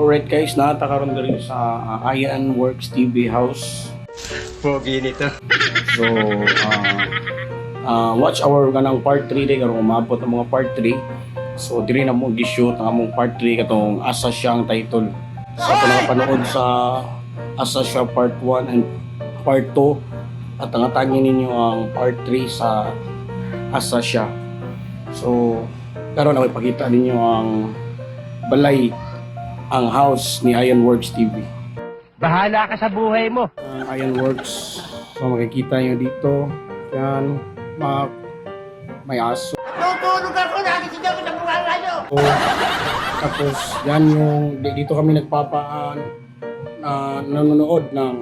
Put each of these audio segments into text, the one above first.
Alright guys, nakatakaroon na rin sa Ian Works TV house. Pogi nito. So, watch our ganang part 3 din karong umabot ng mga part 3. So, diri na mo gi-shoot ang among part 3 katong asa siya ang title. So, kung nakapanood sa asa siya part 1 and part 2 at tangatangin ninyo ang part 3 sa asa siya. So, karon na ipakita ninyo ang balay, ang house ni Ian Works TV. Bahala ka sa buhay mo. Ian Works. So makikita nyo dito. Yan. May aso. Tutulog ako, nakikita ko sa bunga nyo. So, tapos yan yung dito kami nanonood ng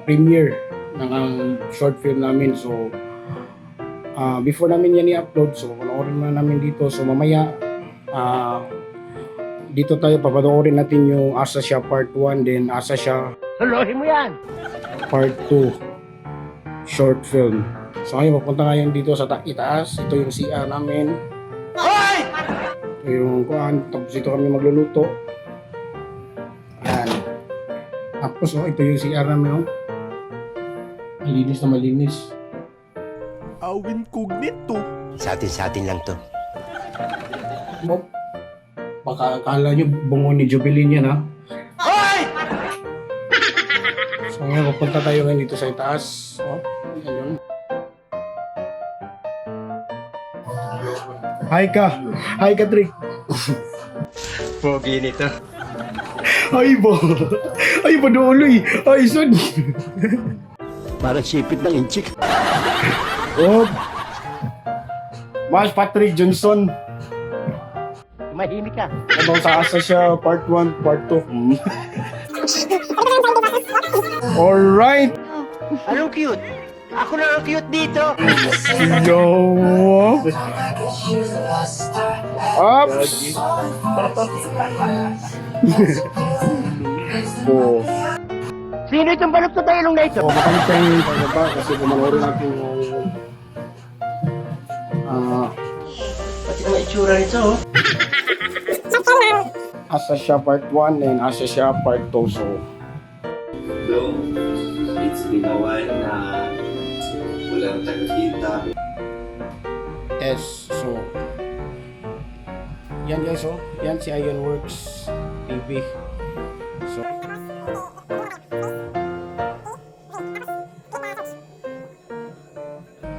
premiere ng ang short film namin. So before namin yan i-upload, so panoorin na namin dito. So mamaya dito tayo papanoorin natin yung asa siya part 1, then asa siya Suluhin mo yan. part 2 short film. So ngayon papunta ngayon dito sa itaas. Ito yung CR namin. Hoy! Ito yung kuhan. Tapos ito kami magluluto. Ayan. Tapos ito yung CR namin. Malinis na malinis. Awin cognito. Sa atin lang to. Baka akala nyo bungo ni Jubilin yan, ha? Hoy! So ngayon papunta tayo ngayon dito sa itaas. Ayun. Hi ka! Hi ka, Tri! Pogi nito. Ay ba? Ay ba duloy? Ay son! Parang sipit ng inchik. Oh! Mas Patrick Johnson! Mahimik ka. Ano sa asa siya, part 1, part 2. Alright! Anong cute? Ako na ang cute dito. Yo! Ups! Oh. Sino itong balot sa tailong na ito? So, makantay yung pagbaba kasi kumanoorin natin yung Pati ang itsura nito. asa siya part 1 and asa siya part 2. So, Hello, it's been a while na walang tagakita. yes. So, yan guys, oh. Yan si Ian Works TV.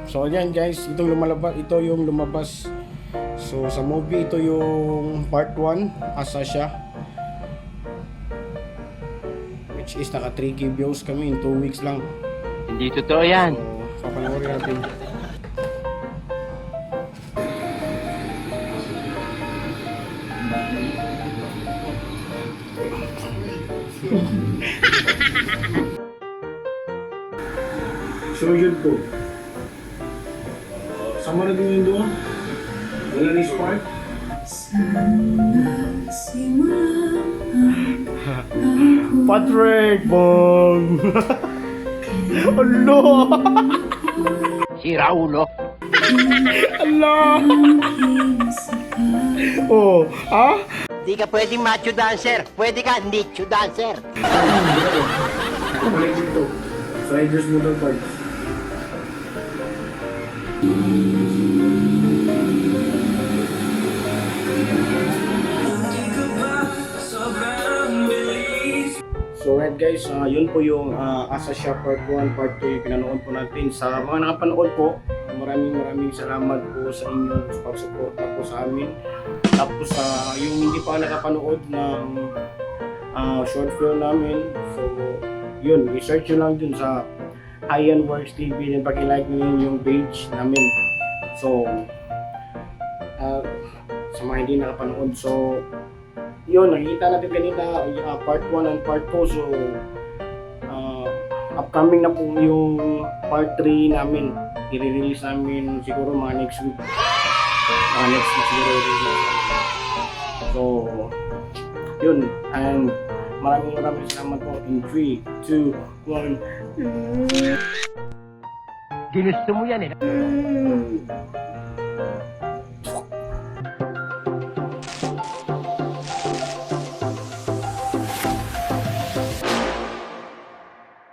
So yan guys, ito yung lumabas. So sa movie ito yung part 1, asa siya. Which is naka 3K views kami in 2 weeks lang. Hindi totoo yan. So papanoorin natin. So yun po. Sama na din yung doon. Wala ni spark. Patrick Bong! Alo! Si Raulo. Alo! Oh, ha? Di ka pwedeng macho dancer. Pwede ka nicho dancer. Balik dito. Sliders mo daw parts. So right guys, yun po yung asa siya part 1, part 2 yung pinanood po natin. Sa mga nakapanood po, maraming salamat po sa inyong pag-suporta po sa amin. Tapos yung hindi pa nakapanood ng short film namin, so yun, i-search nyo lang dun sa Ian Works TV and paki-like nyo yung page namin. So sa mga hindi nakapanood, so yun, nakikita natin kanina part 1 and part 2. So upcoming na po yung part 3 namin. I-release namin siguro mga next week. Next week siguro i-release. So yun, and maraming salamat po. In 3, 2, 1. Ginusto mo yan eh.